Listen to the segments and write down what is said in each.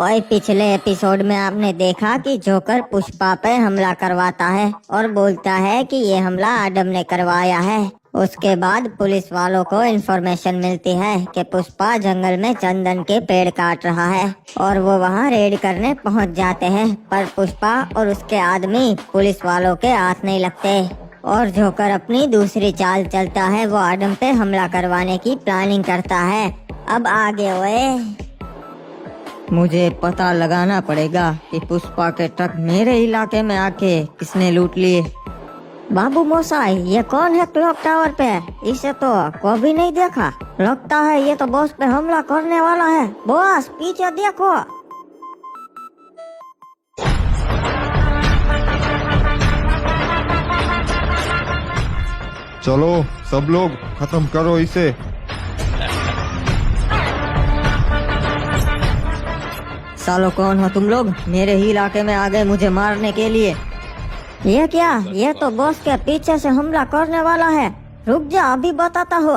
ओए, पिछले एपिसोड में आपने देखा कि जोकर पुष्पा पे हमला करवाता है और बोलता है कि ये हमला आदम ने करवाया है। उसके बाद पुलिस वालों को इन्फॉर्मेशन मिलती है कि पुष्पा जंगल में चंदन के पेड़ काट रहा है और वो वहाँ रेड करने पहुँच जाते हैं, पर पुष्पा और उसके आदमी पुलिस वालों के हाथ नहीं लगते और जोकर अपनी दूसरी चाल चलता है। वो आदम पे हमला करवाने की प्लानिंग करता है। अब आगे हुए, मुझे पता लगाना पड़ेगा कि पुष्पा के ट्रक मेरे इलाके में आके किसने लूट लिए। बाबू मोसाई, ये कौन है क्लॉक टावर पे? इसे तो कभी नहीं देखा। लगता है ये तो बॉस पे हमला करने वाला है। बॉस, पीछे देखो। चलो सब लोग खत्म करो इसे। सालो कौन हो तुम लोग? मेरे ही इलाके में आ गए मुझे मारने के लिए। ये क्या? ये तो बॉस के पीछे से हमला करने वाला है। रुक जा, अभी बताता हूँ।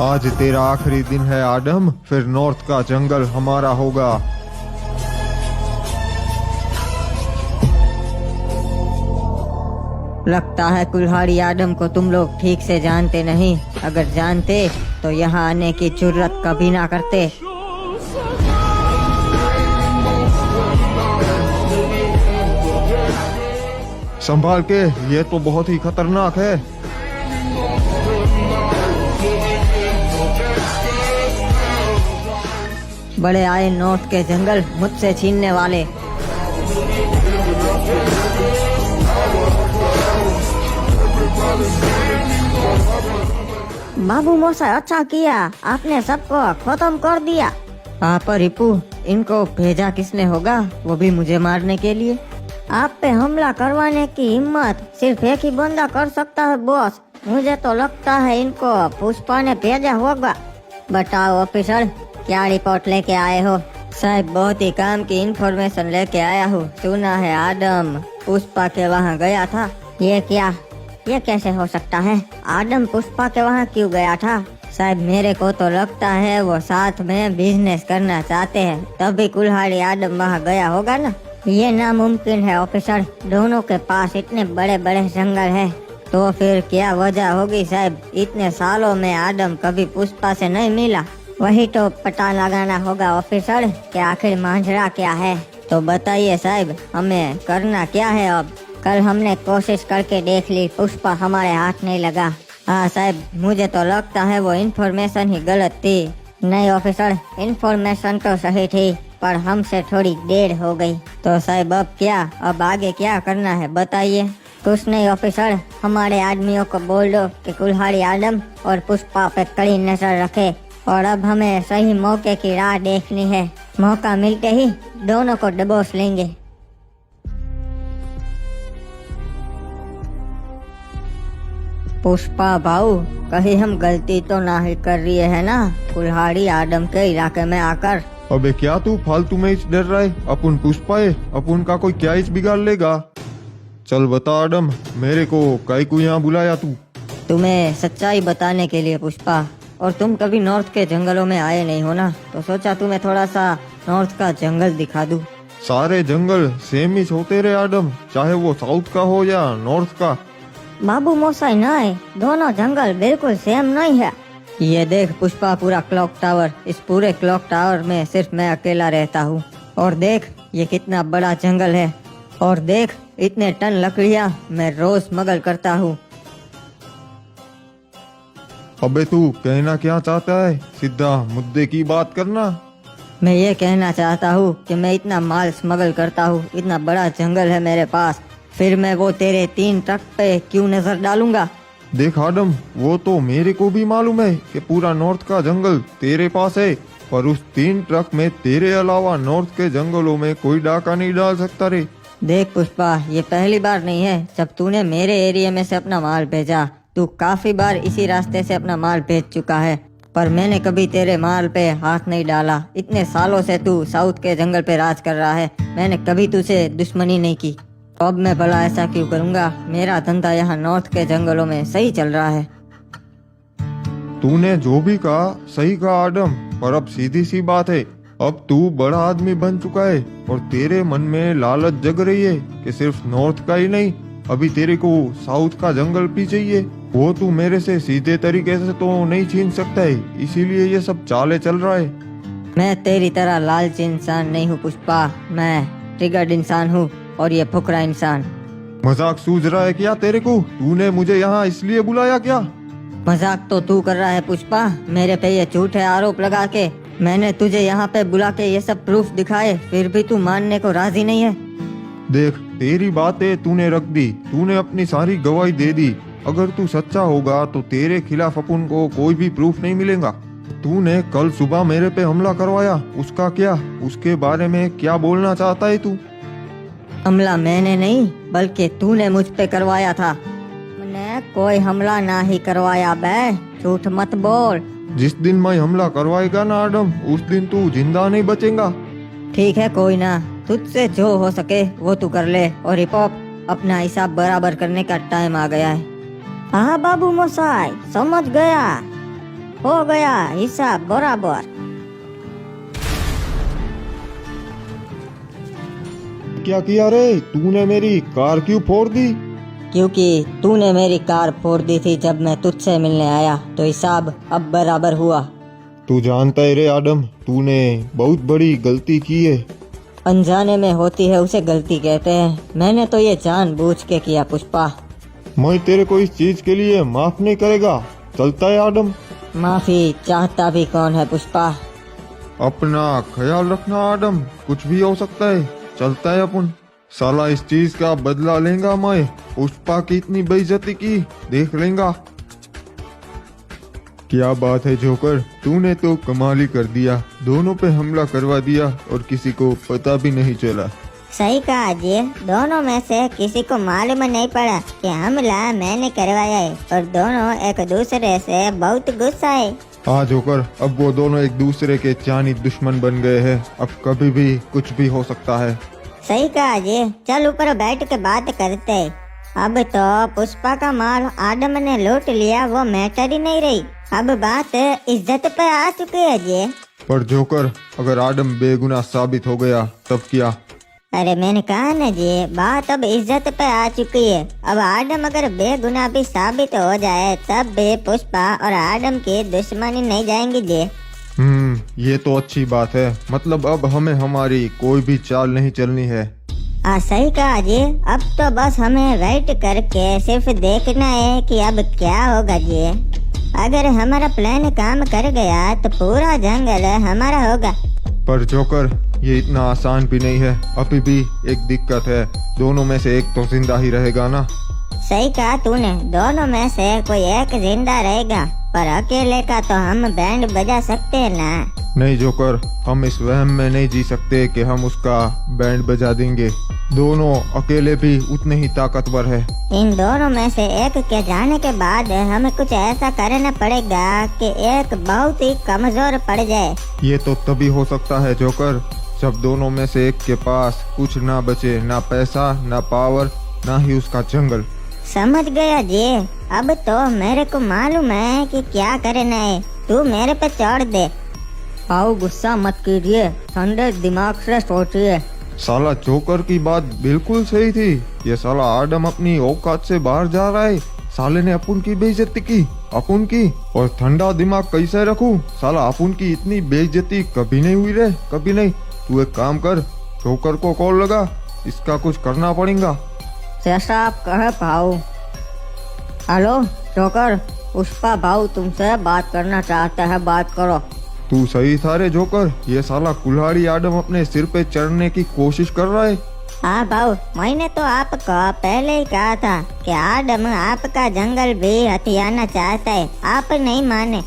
आज तेरा आखिरी दिन है आदम, फिर नॉर्थ का जंगल हमारा होगा। लगता है कुल्हाड़ी आदम को तुम लोग ठीक से जानते नहीं। अगर जानते तो यहाँ आने की जुर्रत कभी ना करते। संभाल के, ये तो बहुत ही खतरनाक है। बड़े आए नॉर्थ के जंगल मुझसे छीनने वाले। बाबू मोसाई, अच्छा किया, आपने सबको खत्म कर दिया। हाँ, पर रिपू, इनको भेजा किसने होगा, वो भी मुझे मारने के लिए? आप पे हमला करवाने की हिम्मत सिर्फ एक ही बंदा कर सकता है बॉस। मुझे तो लगता है इनको पुष्पा ने भेजा होगा। बताओ ऑफिसर, क्या रिपोर्ट लेके आए हो? साहब, बहुत ही काम की इन्फॉर्मेशन लेके आया हूँ। सुना है आदम पुष्पा के वहाँ गया था। ये क्या? ये कैसे हो सकता है? आदम पुष्पा के वहाँ क्यों गया था? साहब, मेरे को तो लगता है वो साथ में बिजनेस करना चाहते हैं, तभी कुल्हाड़ी आदम वहाँ गया होगा ना। ये नामुमकिन है ऑफिसर, दोनों के पास इतने बड़े बड़े जंगल है। तो फिर क्या वजह होगी साहब? इतने सालों में आदम कभी पुष्पा से नहीं मिला। वही तो पता लगाना होगा ऑफिसर कि आखिर मांझरा क्या है। तो बताइए साहब, हमें करना क्या है अब? कल हमने कोशिश करके देख ली, पुष्पा हमारे हाथ नहीं लगा। हाँ साहब, मुझे तो लगता है वो इन्फॉर्मेशन ही गलत थी। नहीं ऑफिसर, इन्फॉर्मेशन तो सही थी, पर हमसे थोड़ी देर हो गई। तो साहब अब क्या? अब आगे क्या करना है बताइए। कुछ नहीं ऑफिसर, हमारे आदमियों को बोल दो कि कुल्हाड़ी आदम और पुष्पा पे कड़ी नजर रखे और अब हमें सही मौके की राह देखनी है। मौका मिलते ही दोनों को दबोच लेंगे। पुष्पा भाऊ, कहीं हम गलती तो नहीं कर रही है ना कुल्हाड़ी आदम के इलाके में आकर? अबे क्या तू फालतू में इस डर रहा है? अपन पुष्पा है, अपन का कोई क्या इस बिगाड़ लेगा। चल बता आदम, मेरे को काहे को यहाँ बुलाया तू? तुम्हें सच्चाई बताने के लिए पुष्पा। और तुम कभी नॉर्थ के जंगलों में आए नहीं हो ना, तो सोचा तुम्हें थोड़ा सा नॉर्थ का जंगल दिखा दूं। सारे जंगल सेम ही होते रहे आदम, चाहे वो साउथ का हो या नॉर्थ का। बाबू मोसाई, नहीं, दोनों जंगल बिल्कुल सेम नहीं है। ये देख पुष्पा, पूरा क्लॉक टावर, इस पूरे क्लॉक टावर में सिर्फ मैं अकेला रहता हूँ। और देख ये कितना बड़ा जंगल है, और देख इतने टन लकड़ियाँ मैं रोज स्मगल करता हूँ। अबे तू कहना क्या चाहता है? सीधा मुद्दे की बात करना। मैं ये कहना चाहता हूँ कि मैं इतना माल स्मगल करता हूँ, इतना बड़ा जंगल है मेरे पास, फिर मैं वो तेरे 3 ट्रक पे क्यों नजर डालूंगा? देख आदम, वो तो मेरे को भी मालूम है कि पूरा नॉर्थ का जंगल तेरे पास है, पर उस 3 ट्रक में तेरे अलावा नॉर्थ के जंगलों में कोई डाका नहीं डाल सकता रे। देख पुष्पा, ये पहली बार नहीं है जब तूने मेरे एरिया में से अपना माल भेजा। तू काफी बार इसी रास्ते से अपना माल भेज चुका है, पर मैंने कभी तेरे माल पे हाथ नहीं डाला। इतने सालों से तू साउथ के जंगल पे राज कर रहा है, मैंने कभी तुझसे दुश्मनी नहीं की। अब मैं भला ऐसा क्यों करूँगा? मेरा धंधा यहाँ नॉर्थ के जंगलों में सही चल रहा है। तूने जो भी कहा सही कहा आडम, पर अब सीधी सी बात है, अब तू बड़ा आदमी बन चुका है और तेरे मन में लालच जग रही है कि सिर्फ नॉर्थ का ही नहीं, अभी तेरे को साउथ का जंगल भी चाहिए। वो तू मेरे से सीधे तरीके से तो नहीं छीन सकता है, इसीलिए ये सब चाले चल रहा है। मैं तेरी तरह लालची इंसान नहीं हूँ पुष्पा, मैं ट्रिगर्ड इंसान हूँ और ये फुकरा इंसान। मजाक सूझ रहा है क्या तेरे को? तूने मुझे यहाँ इसलिए बुलाया क्या? मजाक तो तू कर रहा है पुष्पा, मेरे पे ये झूठे आरोप लगा के। मैंने तुझे यहाँ पे बुला के ये सब प्रूफ दिखाए, फिर भी तू मानने को राजी नहीं है। देख, तेरी बातें तूने रख दी, तूने अपनी सारी गवाही दे दी। अगर तू सच्चा होगा तो तेरे खिलाफ अपन को कोई भी प्रूफ नहीं मिलेगा। तूने कल सुबह मेरे पे हमला करवाया, उसका क्या? उसके बारे में क्या बोलना चाहता है तू? हमला मैंने नहीं बल्कि तूने मुझ पे करवाया था। मैंने कोई हमला ना ही करवाया बे, झूठ मत बोल। जिस दिन मैं हमला करवाएगा ना आडम, उस दिन तू जिंदा नहीं बचेगा। ठीक है कोई ना, तुझसे जो हो सके वो तू कर ले। और हिप हॉप, अपना हिसाब बराबर करने का टाइम आ गया है। हाँ बाबू मोसाई, समझ गया, हो गया हिसाब बराबर। क्या किया रे? तूने मेरी कार क्यों फोड़ दी? क्योंकि तूने मेरी कार फोड़ दी थी जब मैं तुझसे मिलने आया, तो हिसाब अब बराबर हुआ। तू जानता है रे आडम, तूने बहुत बड़ी गलती की है। अनजाने में होती है उसे गलती कहते हैं। मैंने तो ये जानबूझ के किया पुष्पा। मैं तेरे को इस चीज के लिए माफ नहीं करेगा, चलता है आडम। माफी चाहता भी कौन है पुष्पा। अपना ख्याल रखना आडम, कुछ भी हो सकता है, चलता है अपन। साला इस चीज का बदला लेगा मैं, पुष्पा की इतनी बेइज्जती की देख लेगा। क्या बात है जोकर, तूने तो कमाल ही कर दिया, दोनों पे हमला करवा दिया और किसी को पता भी नहीं चला। सही कहा जी, दोनों में से किसी को मालूम नहीं पड़ा कि हमला मैंने करवाया है और दोनों एक दूसरे से बहुत गुस्सा है। हाँ जोकर, अब वो दोनों एक दूसरे के जानी दुश्मन बन गए हैं, अब कभी भी कुछ भी हो सकता है। सही कहा जी, चल ऊपर बैठ के बात करते हैं। अब तो पुष्पा का माल आदम ने लूट लिया, वो मैटर ही नहीं रही। अब बात इज्जत पे आ चुकी है जी। पर जोकर, अगर आडम बेगुनाह साबित हो गया तब क्या? अरे मैंने कहा ना जी, बात अब इज्जत पे आ चुकी है। अब आदम अगर बेगुनाह भी साबित हो जाए तब भी पुष्पा और आदम की दुश्मनी नहीं जाएंगी जी। ये तो अच्छी बात है, मतलब अब हमें हमारी कोई भी चाल नहीं चलनी है। सही कहा जी, अब तो बस हमें वेट करके सिर्फ देखना है कि अब क्या होगा जी। अगर हमारा प्लान काम कर गया तो पूरा जंगल हमारा होगा। पर जोकर, ये इतना आसान भी नहीं है, अभी भी एक दिक्कत है, दोनों में से एक तो जिंदा ही रहेगा ना। सही कहा तूने, दोनों में से कोई एक जिंदा रहेगा, पर अकेले का तो हम बैंड बजा सकते हैं ना। नहीं जोकर, हम इस वहम में नहीं जी सकते कि हम उसका बैंड बजा देंगे, दोनों अकेले भी उतने ही ताकतवर है। इन दोनों में से एक के जाने के बाद हमें कुछ ऐसा करना पड़ेगा कि एक बहुत ही कमजोर पड़ जाए। ये तो तभी हो सकता है जोकर, जब दोनों में से एक के पास कुछ ना बचे, ना पैसा, ना पावर, ना ही उसका जंगल। समझ गया जी, अब तो मेरे को मालूम है कि क्या करना है, तू मेरे पे छोड़ दे। आओ गुस्सा मत कीजिए, ठंडे दिमाग से सोचिए। साला जोकर की बात बिल्कुल सही थी, ये साला आडम अपनी औकात से बाहर जा रहा है। साले ने अपन की बेइज्जती की, अपन की, और ठंडा दिमाग कैसे रखूं? साला अपन की इतनी बेइज्जती कभी नहीं हुई रे, कभी नहीं। तू एक काम कर, जोकर को कॉल लगा, इसका कुछ करना पड़ेगा। जैसा आप कहे भाऊ। हेलो जोकर, पुष्पा भाऊ तुमसे बात करना चाहते हैं, बात करो। तू सही था रे जोकर, ये साला कुल्हाड़ी आडम अपने सिर पे चढ़ने की कोशिश कर रहा है। हाँ भाऊ, मैंने तो आपको पहले ही कहा था कि आदम आपका जंगल भी हथियाना चाहता है, आप नहीं माने।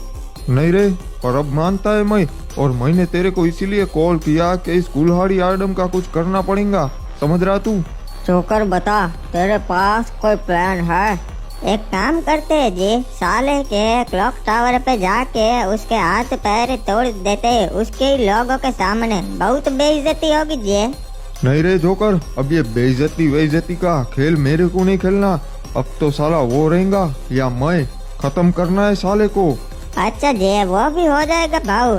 नहीं रे, पर अब मानता है मैं, और मैंने तेरे को इसीलिए कॉल किया कि इस कुल्हाड़ी आडम का कुछ करना पड़ेगा, समझ रहा तू? जोकर बता, तेरे पास कोई प्लान है? एक काम करते हैं जी, साले के क्लॉक टावर पे जाके उसके हाथ पैर तोड़ देते हैं उसके लोगों के सामने, बहुत बेइज्जती होगी जी। नहीं रे जोकर, अब ये बेइज्जती का खेल मेरे को नहीं खेलना। अब तो साला वो रहेगा या मैं, खत्म करना है साले को। अच्छा जी, वो भी हो जाएगा भाऊ।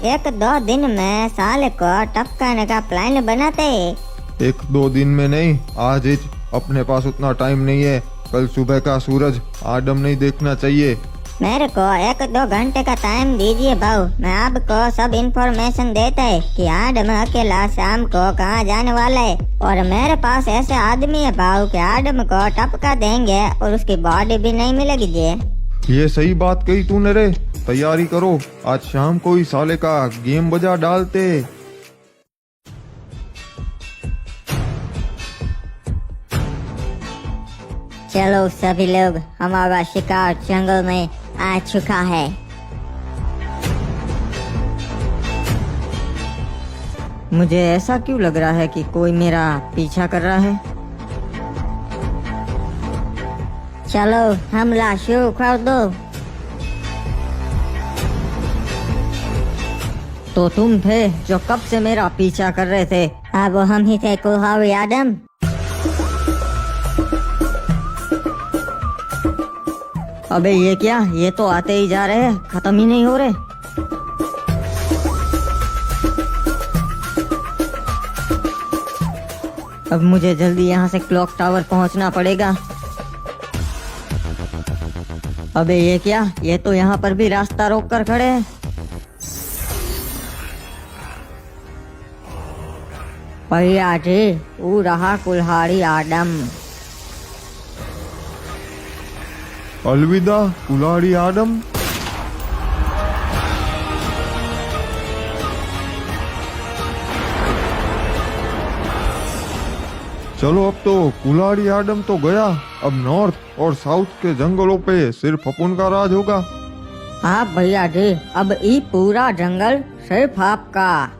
1-2 दिन में साले को टपकाने का प्लान बनाते हैं। 1-2 दिन में नहीं, आज ही। अपने पास उतना टाइम नहीं है। कल सुबह का सूरज आडम नहीं देखना चाहिए। मेरे को 1-2 घंटे का टाइम दीजिए भाऊ। मैं आपको सब इन्फॉर्मेशन देता है कि आडम अकेला शाम को कहाँ जाने वाला है। और मेरे पास ऐसे आदमी है भाऊ कि आडम को टपका देंगे और उसकी बॉडी भी नहीं मिलेगी जी। ये सही बात कही तूने रे। तैयारी करो, आज शाम को ही साले का गेम बजा डालते। चलो सभी लोग, हमारा शिकार जंगल में आ चुका है। मुझे ऐसा क्यों लग रहा है कि कोई मेरा पीछा कर रहा है। चलो हमला शुरू कर दो। तो तुम थे जो कब से मेरा पीछा कर रहे थे। अब हम ही थे कुल्हाड़ी आदम। अबे ये क्या, ये तो आते ही जा रहे हैं, खत्म ही नहीं हो रहे। अब मुझे जल्दी यहाँ से क्लॉक टावर पहुँचना पड़ेगा। अबे ये क्या, ये तो यहाँ पर भी रास्ता रोक कर खड़े हैं। भैया जी, वो रहा कुल्हाड़ी आदम। अलविदा कुल्हाड़ी आडम। चलो अब तो कुल्हाड़ी आडम तो गया। अब नॉर्थ और साउथ के जंगलों पे सिर्फ अपन का राज होगा। हाँ भैया जी, अब ये पूरा जंगल सिर्फ आपका।